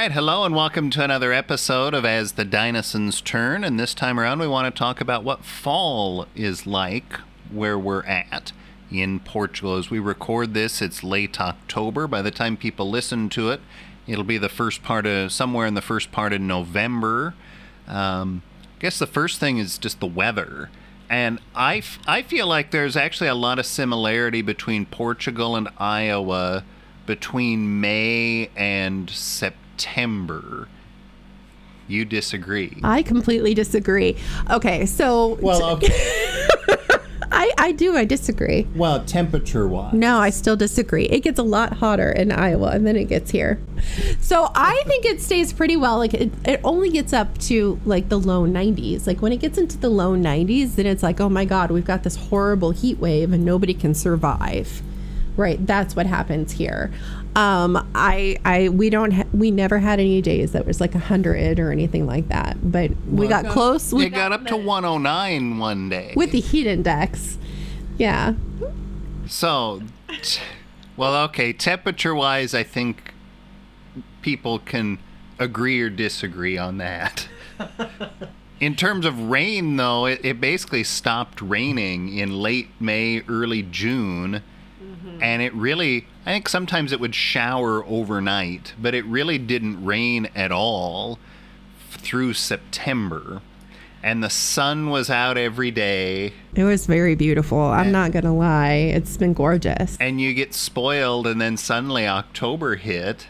right, hello and welcome to another episode of As the Dinosaurs Turn, and this time around we want to talk about what fall is like where we're at in Portugal. As we record this, it's late October. By the time people listen to it, it'll be somewhere in the first part of November. I guess the first thing is just the weather. And I feel like there's actually a lot of similarity between Portugal and Iowa between May and September. You disagree? I completely disagree. Okay, so... Well, okay. I do. I disagree. Well, temperature-wise. No, I still disagree. It gets a lot hotter in Iowa, and then it gets here. So I think it stays pretty well. Like it only gets up to like the low 90s. Like when it gets into the low 90s, then it's like, oh my God, we've got this horrible heat wave and nobody can survive. Right, that's what happens here. We never had any days that was like 100 or anything like that, but we got close. We got up to 109 one day with the heat index. Yeah. So, okay, temperature-wise, I think people can agree or disagree on that. In terms of rain, though, it basically stopped raining in late May, early June. And it really, I think sometimes it would shower overnight, but it really didn't rain at all through September. And the sun was out every day. It was very beautiful. I'm not going to lie. It's been gorgeous. And you get spoiled, and then suddenly October hit,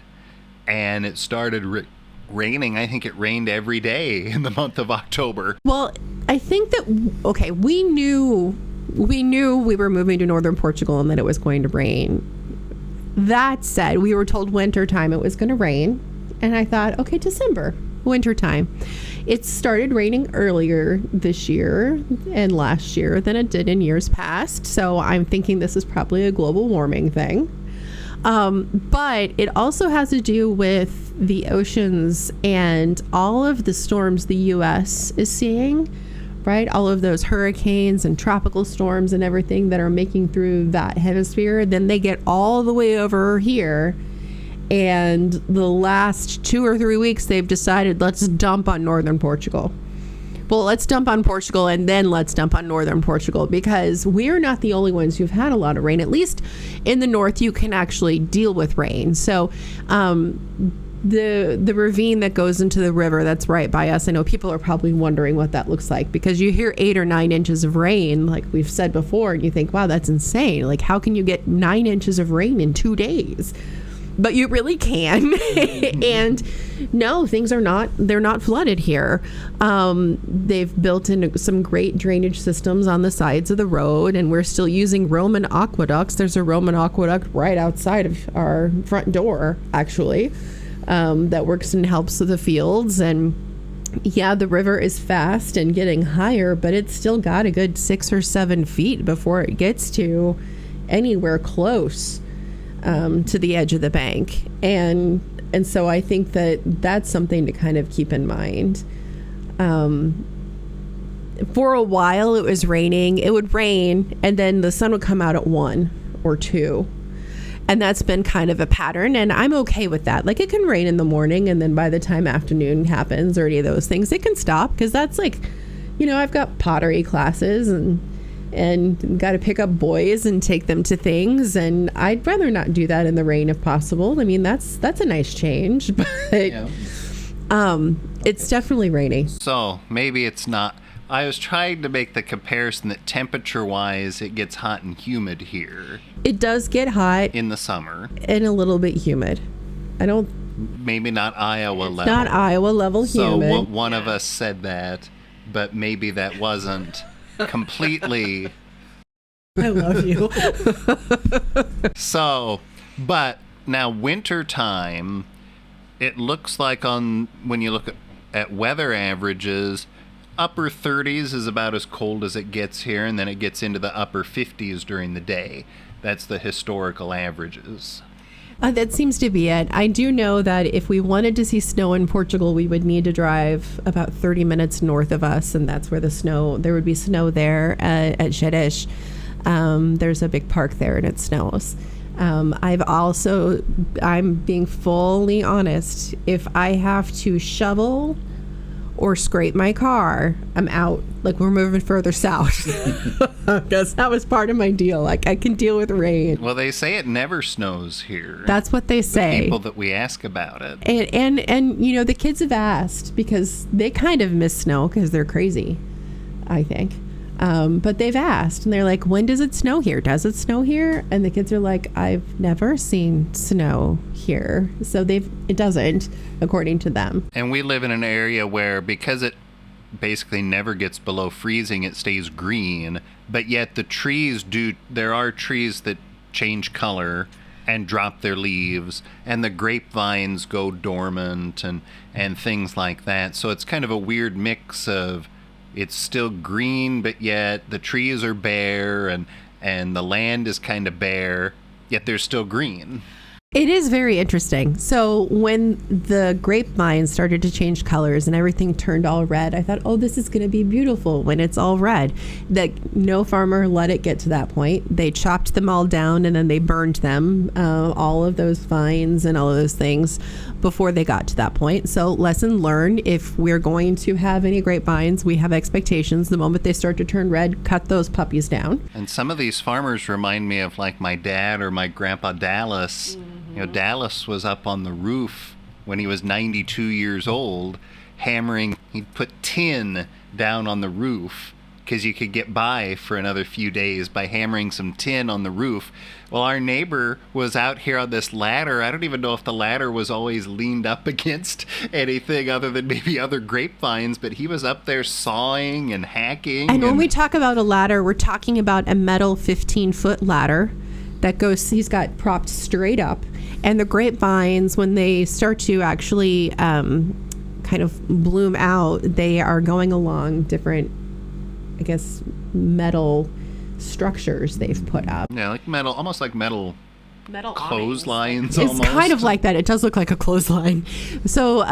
and it started raining. I think it rained every day in the month of October. Well, I think that, okay, we knew we were moving to northern Portugal and that it was going to rain. That said, we were told wintertime it was going to rain. And I thought, okay, December, wintertime. It started raining earlier this year and last year than it did in years past. So I'm thinking this is probably a global warming thing. But it also has to do with the oceans and all of the storms the U.S. is seeing. Right? All of those hurricanes and tropical storms and everything that are making through that hemisphere, then they get all the way over here. And the last 2 or 3 weeks, they've decided, let's dump on northern Portugal. Well, let's dump on Portugal and then let's dump on northern Portugal, because we're not the only ones who've had a lot of rain. At least in the north, you can actually deal with rain. So, the ravine that goes into the river that's right by us, I know people are probably wondering what that looks like, because you hear 8 or 9 inches of rain, like we've said before, and you think, wow, that's insane. Like, how can you get 9 inches of rain in 2 days? But you really can. And no, they're not flooded here. They've built in some great drainage systems on the sides of the road, and we're still using Roman aqueducts. There's a Roman aqueduct right outside of our front door, actually. That works and helps with the fields. And yeah, the river is fast and getting higher, but it's still got a good 6 or 7 feet before it gets to anywhere close to the edge of the bank. And so I think that that's something to kind of keep in mind. For a while it was raining. It would rain and then the sun would come out at 1 or 2. And that's been kind of a pattern, and I'm okay with that. Like, it can rain in the morning, and then by the time afternoon happens or any of those things, it can stop, because that's like, I've got pottery classes and got to pick up boys and take them to things, and I'd rather not do that in the rain if possible. I mean, that's a nice change, but yeah. It's definitely rainy. So maybe it's not. I was trying to make the comparison that temperature-wise, it gets hot and humid here. It does get hot. In the summer. And a little bit humid. Maybe not Iowa level. Not Iowa level humid. So one of us said that, but maybe that wasn't completely... I love you. So, but now winter time, it looks like when you look at weather averages... upper 30s is about as cold as it gets here, and then it gets into the upper 50s during the day. That's the historical averages. That seems to be it. I do know that if we wanted to see snow in Portugal, we would need to drive about 30 minutes north of us, and that's where there would be snow there at Xerez. There's a big park there, and it snows. I'm being fully honest. If I have to shovel or scrape my car, I'm out. Like, we're moving further south. Because that was part of my deal. Like, I can deal with rain. Well, they say it never snows here. That's what they say. The people that we ask about it. And you know, the kids have asked because they kind of miss snow because they're crazy, I think. But they've asked, and they're like, when does it snow here? Does it snow here? And the kids are like, I've never seen snow here. So it doesn't, according to them. And we live in an area where, because it basically never gets below freezing, it stays green. But yet there are trees that change color and drop their leaves, and the grapevines go dormant and things like that. So it's kind of a weird mix of, it's still green, but yet the trees are bare and the land is kind of bare, yet they're still green. It is very interesting. So when the grapevines started to change colors and everything turned all red, I thought, oh, this is going to be beautiful when it's all red. That no farmer let it get to that point. They chopped them all down and then they burned them, all of those vines and all of those things before they got to that point. So lesson learned, if we're going to have any grapevines, we have expectations. The moment they start to turn red, cut those puppies down. And some of these farmers remind me of like my dad or my grandpa Dallas. You know, Dallas was up on the roof when he was 92 years old, hammering. He'd put tin down on the roof because you could get by for another few days by hammering some tin on the roof. Well, our neighbor was out here on this ladder. I don't even know if the ladder was always leaned up against anything other than maybe other grapevines, but he was up there sawing and hacking. And when we talk about a ladder, we're talking about a metal 15-foot ladder that he's got propped straight up. And the grapevines, when they start to actually kind of bloom out, they are going along different, I guess, metal structures they've put up. Yeah, like metal, almost like metal clotheslines. It's kind of like that. It does look like a clothesline. So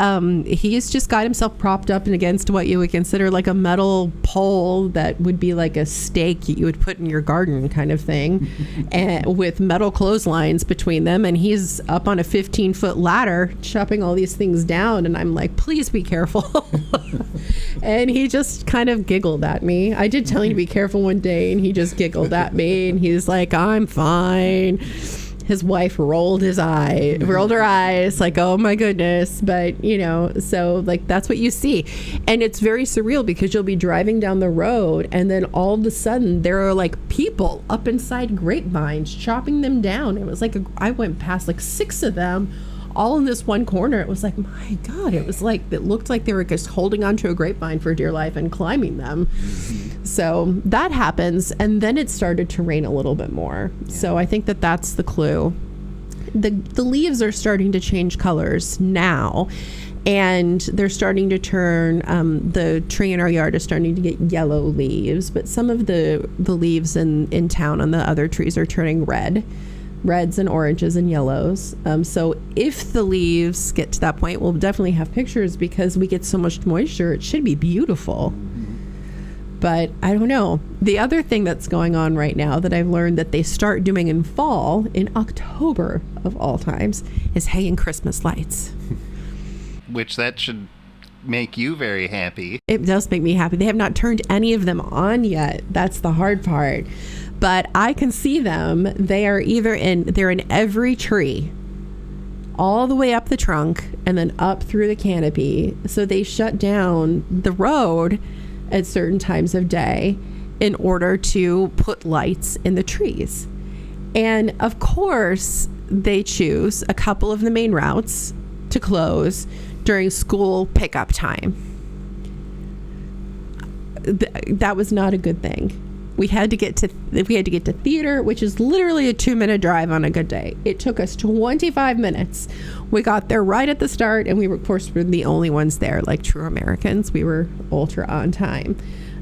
he's just got himself propped up and against what you would consider like a metal pole that would be like a stake you would put in your garden kind of thing, and with metal clotheslines between them. And he's up on a 15-foot ladder chopping all these things down. And I'm like, please be careful. And he just kind of giggled at me. I did tell him to be careful one day, and he just giggled at me. And he's like, I'm fine. His wife rolled her eyes like, oh my goodness. But, you know, so like that's what you see. And it's very surreal because you'll be driving down the road and then all of a sudden there are like people up inside grapevines chopping them down. It was like, I went past like 6 of them all in this one corner. It was like, my God, it was like, it looked like they were just holding onto a grapevine for dear life and climbing them. So that happens. And then it started to rain a little bit more. Yeah. So I think that's the clue. The leaves are starting to change colors now. And they're starting to turn, the tree in our yard is starting to get yellow leaves. But some of the leaves in town on the other trees are turning reds and oranges and yellows. So if the leaves get to that point, we'll definitely have pictures because we get so much moisture. It should be beautiful. But I don't know. The other thing that's going on right now that I've learned that they start doing in fall, in October of all times, is hanging Christmas lights. Which that should make you very happy. It does make me happy. They have not turned any of them on yet. That's the hard part. But I can see them. They're in every tree, all the way up the trunk and then up through the canopy. So they shut down the road at certain times of day in order to put lights in the trees. And of course, they choose a couple of the main routes to close during school pickup time. That was not a good thing. We had to get to theater, which is literally a 2-minute drive on a good day. It took us 25 minutes. We got there right at the start, and we were, of course, the only ones there, like true Americans. We were ultra on time.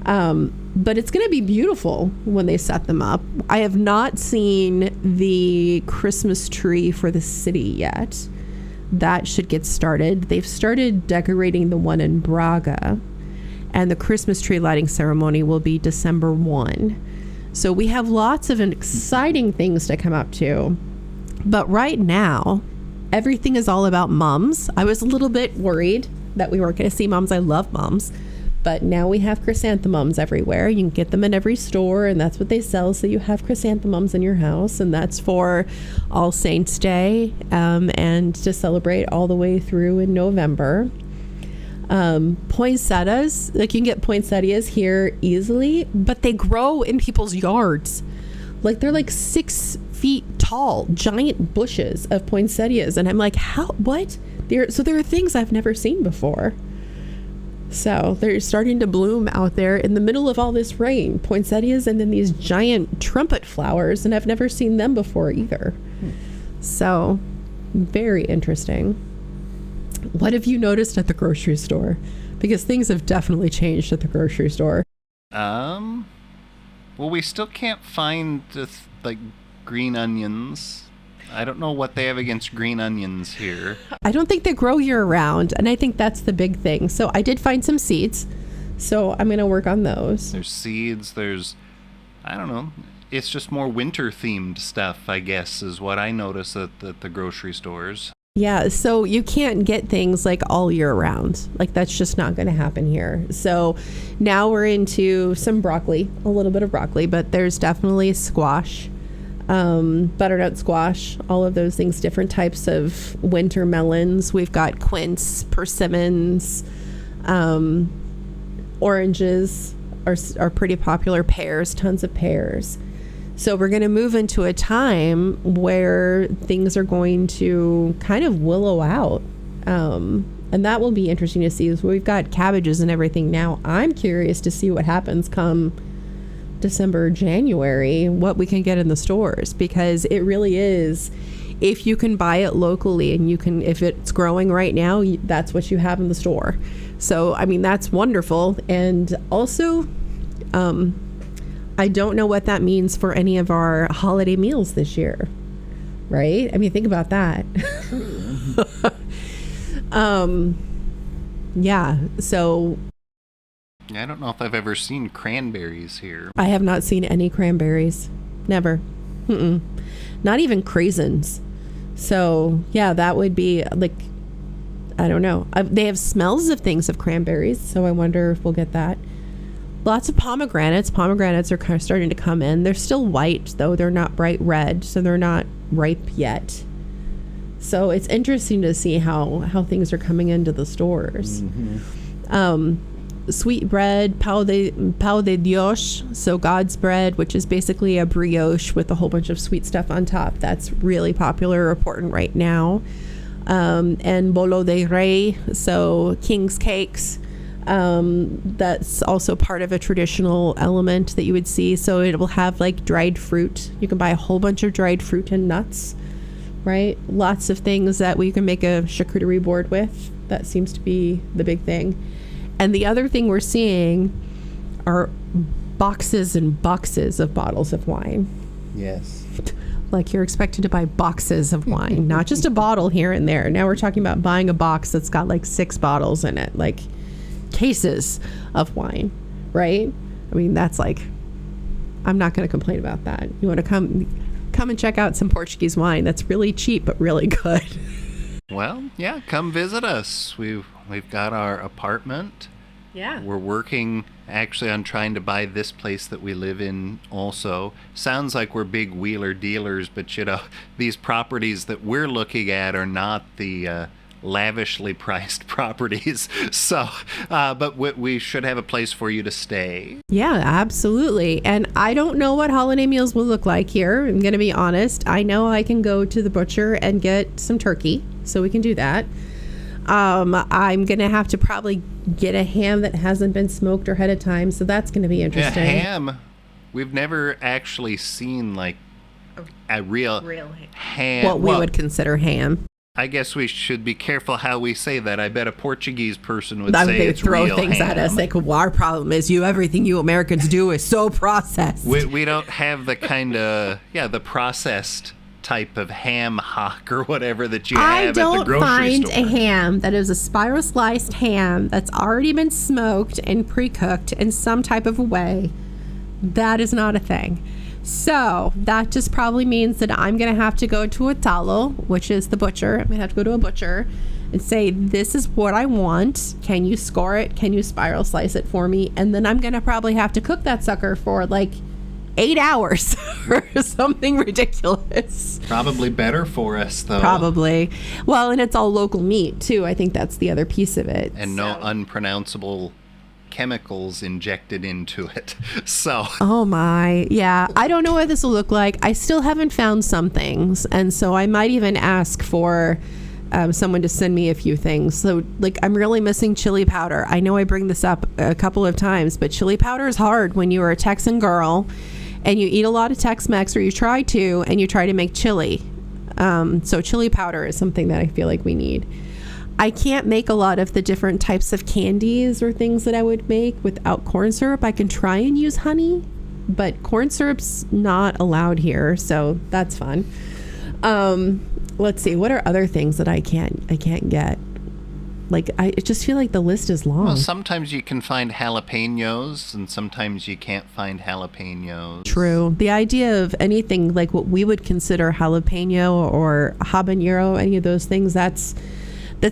But it's going to be beautiful when they set them up. I have not seen the Christmas tree for the city yet. That should get started. They've started decorating the one in Braga. And the Christmas tree lighting ceremony will be December 1. So we have lots of exciting things to come up to. But right now, everything is all about mums. I was a little bit worried that we weren't going to see mums. I love mums. But now we have chrysanthemums everywhere. You can get them in every store, and that's what they sell. So you have chrysanthemums in your house, and that's for All Saints Day, and to celebrate all the way through in November. Poinsettias, like you can get poinsettias here easily, but they grow in people's yards. Like they're like 6 feet tall, giant bushes of poinsettias. And I'm like, what? There are things I've never seen before. So they're starting to bloom out there in the middle of all this rain, poinsettias, and then these giant trumpet flowers, and I've never seen them before either. So very interesting. What have you noticed at the grocery store? Because things have definitely changed at the grocery store. Well, we still can't find like green onions. I don't know what they have against green onions here. I don't think they grow year round, and I think that's the big thing. So I did find some seeds, so I'm going to work on those. There's seeds, I don't know, it's just more winter themed stuff, I guess, is what I notice at the grocery stores. Yeah, so you can't get things like all year round. Like that's just not going to happen here. So now we're into some broccoli, a little bit of broccoli, but there's definitely squash. Butternut squash, all of those things, different types of winter melons. We've got quince, persimmons, oranges are pretty popular, pears, tons of pears. So we're going to move into a time where things are going to kind of willow out. And that will be interesting to see. So we've got cabbages and everything now. I'm curious to see what happens come December, January, what we can get in the stores, because it really is, if you can buy it locally and if it's growing right now, that's what you have in the store. So, I mean, that's wonderful. And also, I don't know what that means for any of our holiday meals this year, right? I mean, think about that. Yeah, so I don't know if I've ever seen cranberries here. I have not seen any cranberries. Never. Not even craisins. So, yeah, that would be like, I don't know. They have smells of things of cranberries, so I wonder if we'll get that. Lots of pomegranates. Pomegranates are kind of starting to come in. They're still white, though. They're not bright red, so they're not ripe yet. So it's interesting to see how things are coming into the stores. Sweet bread, pão de Dios, so God's bread, which is basically a brioche with a whole bunch of sweet stuff on top. That's really popular, important right now. And bolo de rey, so king's cakes. That's also part of a traditional element that you would see. So it will have like dried fruit. You can buy a whole bunch of dried fruit and nuts, right? Lots of things that we can make a charcuterie board with. That seems to be the big thing. And the other thing we're seeing are boxes and boxes of bottles of wine. Yes. Like you're expected to buy boxes of wine, not just a bottle here and there. Now we're talking about buying a box that's got like 6 bottles in it, like cases of wine, right? I mean, that's like, I'm not going to complain about that. You want to come and check out some Portuguese wine that's really cheap but really good. Well, yeah, come visit us. We've got our apartment. Yeah. We're working actually on trying to buy this place that we live in also. Sounds like we're big wheeler dealers, but you know, these properties that we're looking at are not the lavishly priced properties. So, but we should have a place for you to stay. Yeah, absolutely. And I don't know what holiday meals will look like here. I'm going to be honest. I know I can go to the butcher and get some turkey, so we can do that. I'm going to have to probably get a ham that hasn't been smoked ahead of time, so that's going to be interesting. Yeah, ham. We've never actually seen like a real ham. What we would consider ham. I guess we should be careful how we say that. I bet a Portuguese person would say they it's throw real things ham. at us like, well, our problem is everything you Americans do is so processed. We don't have the kind of, the processed type of ham hock or whatever that you have at the grocery store. I don't find a ham that is a spiral sliced ham that's already been smoked and pre-cooked in some type of a way. That is not a thing. So that just probably means that I'm going to have to go to a talo, which is the butcher. I'm going to have to go to a butcher and say, this is what I want. Can you score it? Can you spiral slice it for me? And then I'm going to probably have to cook that sucker for like 8 hours or something ridiculous. Probably better for us, though. Probably. Well, and it's all local meat, too. I think that's the other piece of it. And no unpronounceable chemicals injected into it. So. Oh, my. Yeah. I don't know what this will look like. I still haven't found some things. And so I might even ask for someone to send me a few things. So, like, I'm really missing chili powder. I know I bring this up a couple of times, but chili powder is hard when you are a Texan girl and you eat a lot of Tex-Mex, or you try to make chili. So chili powder is something that I feel like we need. I can't make a lot of the different types of candies or things that I would make without corn syrup. I can try and use honey, but corn syrup's not allowed here, so that's fun. Let's see, what are other things that I can't get? Like, I just feel like the list is long. Well, sometimes you can find jalapenos, and sometimes you can't find jalapenos. True. The idea of anything like what we would consider jalapeno or habanero, any of those things, that's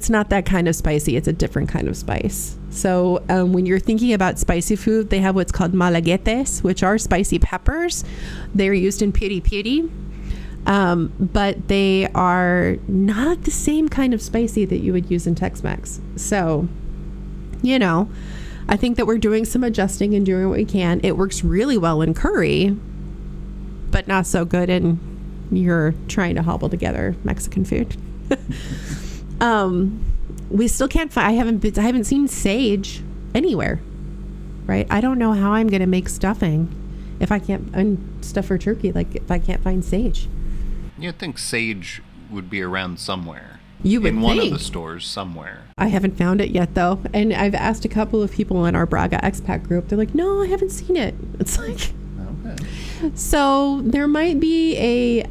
not that kind of spicy. It's a different kind of spice. So when you're thinking about spicy food, they have what's called malaguetes, which are spicy peppers. They're used in piri piri. But they are not the same kind of spicy that you would use in Tex-Mex. So, I think that we're doing some adjusting and doing what we can. It works really well in curry, but not so good in you're trying to hobble together Mexican food. We still can't find, I haven't seen sage anywhere, right? I don't know how I'm going to make stuffing if I can't stuff for turkey, like if I can't find sage. You'd think sage would be around somewhere. You would in one think. of the stores somewhere. I haven't found it yet, though. And I've asked a couple of people in our Braga expat group. They're like, no, I haven't seen it. It's like... Okay. So there might be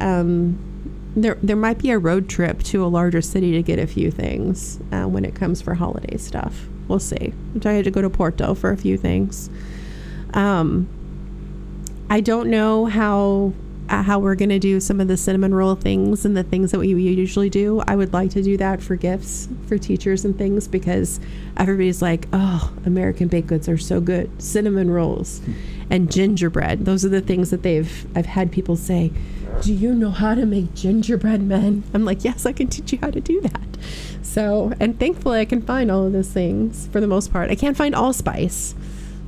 there might be a road trip to a larger city to get a few things when it comes for holiday stuff. We'll see. I had to go to Porto for a few things. I don't know how we're going to do some of the cinnamon roll things and the things that we usually do. I would like to do that for gifts for teachers and things, because everybody's like, oh, American baked goods are so good. Cinnamon rolls and gingerbread. Those are the things that I've had people say, do you know how to make gingerbread men? I'm like, yes, I can teach you how to do that. So, and thankfully I can find all of those things for the most part. I can't find allspice.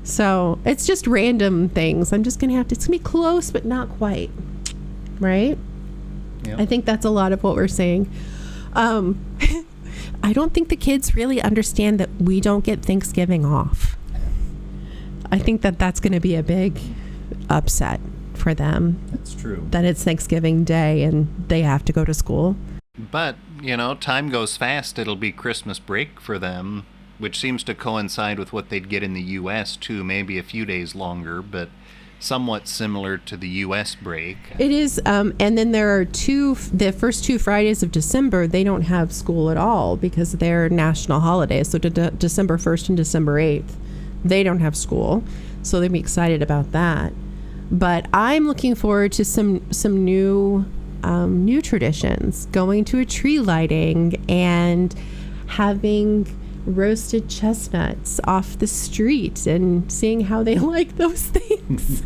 So it's just random things. I'm just going to have to, it's going to be close, but not quite. Right? Yep. I think that's a lot of what we're saying. I don't think the kids really understand that we don't get Thanksgiving off. I think that that's going to be a big upset for them. That's true. That it's Thanksgiving Day and they have to go to school. But, time goes fast. It'll be Christmas break for them, which seems to coincide with what they'd get in the U.S. too, maybe a few days longer, but somewhat similar to the U.S. break. It is, and then there are the first 2 Fridays of December, they don't have school at all because they're national holidays. So December 1st and December 8th, they don't have school. So they'll be excited about that. But I'm looking forward to some new traditions, going to a tree lighting and having roasted chestnuts off the street and seeing how they like those things.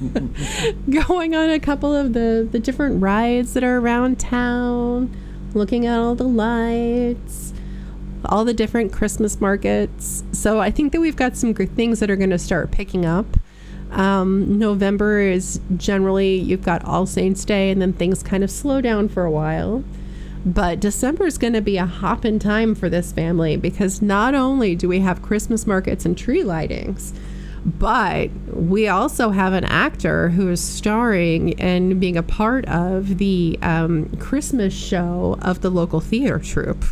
Going on a couple of the different rides that are around town, looking at all the lights, all the different Christmas markets. So I think that we've got some good things that are going to start picking up. November is generally, you've got All Saints Day, and then things kind of slow down for a while. But December is going to be a hopping time for this family, because not only do we have Christmas markets and tree lightings, but we also have an actor who is starring and being a part of the Christmas show of the local theater troupe.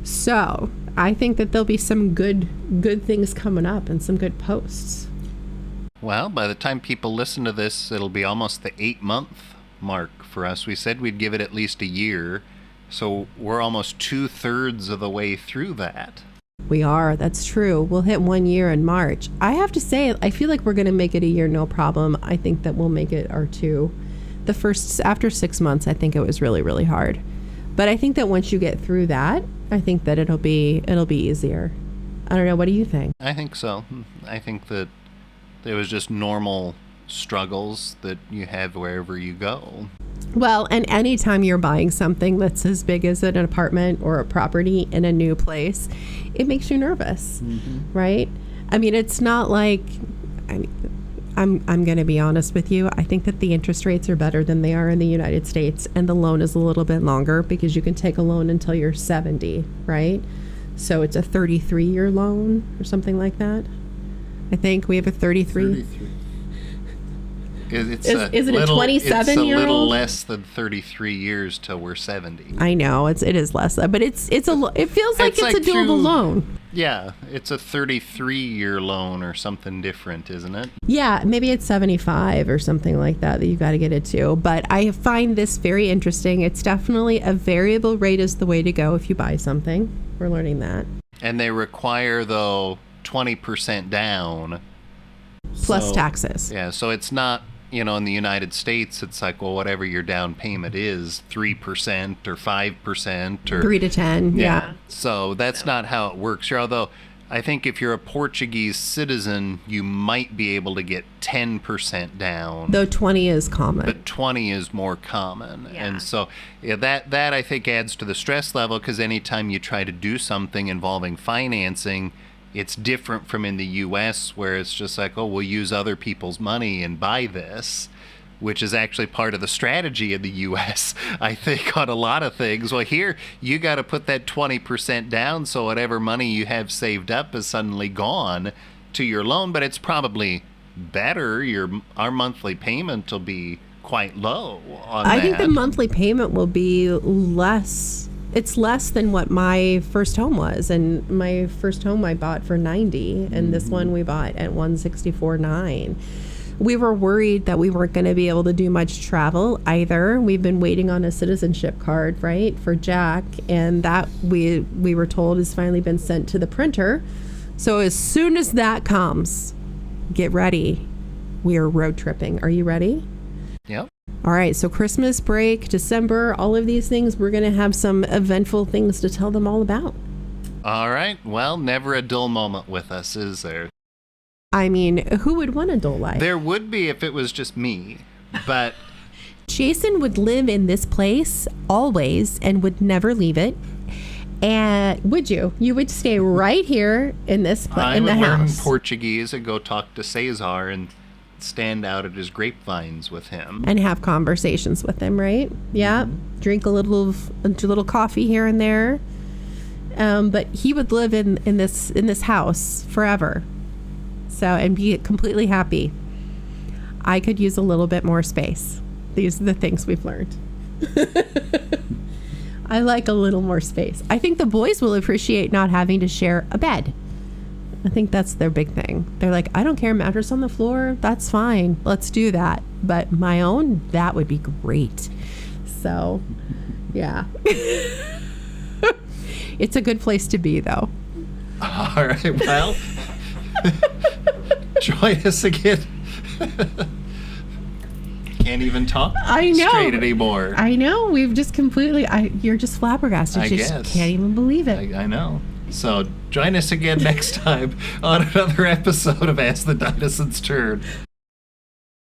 So I think that there'll be some good things coming up and some good posts. Well, by the time people listen to this, it'll be almost the 8-month mark for us. We said we'd give it at least a year, so we're almost 2/3 of the way through that. We are. That's true. We'll hit 1 year in March. I have to say, I feel like we're going to make it a year, no problem. I think that we'll make it our 2. After 6 months, I think it was really, really hard. But I think that once you get through that, I think that it'll be easier. I don't know. What do you think? I think so. I think that there was just normal struggles that you have wherever you go. Well, and anytime you're buying something that's as big as an apartment or a property in a new place, it makes you nervous, right? I mean, it's not like, I'm going to be honest with you. I think that the interest rates are better than they are in the United States, and the loan is a little bit longer because you can take a loan until you're 70, right? So it's a 33-year loan or something like that. I think we have a 33. Is it a 27-year-old? It's a little less than 33 years till we're 70. I know it is less, but it feels like it's a doable loan. Yeah, it's a 33-year loan or something different, isn't it? Yeah, maybe it's 75 or something like that you got to get it to. But I find this very interesting. It's definitely a variable rate is the way to go if you buy something. We're learning that. And they require, though, 20% down. Plus taxes. Yeah, so it's not, in the United States, it's like, well, whatever your down payment is, 3% or 5% or 3 to 10. Yeah. So that's not how it works here. Although I think if you're a Portuguese citizen, you might be able to get 10% down. Though 20 is common. But 20 is more common. Yeah. And so that I think adds to the stress level, because anytime you try to do something involving financing, it's different from in the U.S. where it's just like, oh, we'll use other people's money and buy this, which is actually part of the strategy in the U.S., I think, on a lot of things. Well, here, you got to put that 20% down so whatever money you have saved up is suddenly gone to your loan, but it's probably better. Our monthly payment will be quite low on that. I think the monthly payment will be less. It's less than what my first home was, and my first home I bought for $90, and this one we bought at $164.9. We were worried that we weren't going to be able to do much travel either. We've been waiting on a citizenship card, right, for Jack, and that we were told has finally been sent to the printer. So as soon as that comes, get ready. We are road tripping. Are you ready? Yep. All right, so Christmas break, December, all of these things, we're going to have some eventful things to tell them all about. All right. Well, never a dull moment with us, is there? I mean, who would want a dull life? There would be if it was just me, but... Jason would live in this place always and would never leave it. And would you? You would stay right here in this place, in the house. I would learn Portuguese and go talk to Cesar and stand out at his grapevines with him and have conversations with him, right? Yeah. Drink a little coffee here and there. But he would live in this house forever. So, and be completely happy. I could use a little bit more space. These are the things we've learned. I like a little more space. I think the boys will appreciate not having to share a bed. I think that's their big thing. They're like, I don't care, mattress on the floor, that's fine. Let's do that. But my own, that would be great. So, yeah. It's a good place to be, though. All right, well, join us again. Can't even talk straight anymore. I know. We've just completely, you're just flabbergasted. I just guess. Can't even believe it. I know. So join us again next time on another episode of As the Dinosaurs Turn.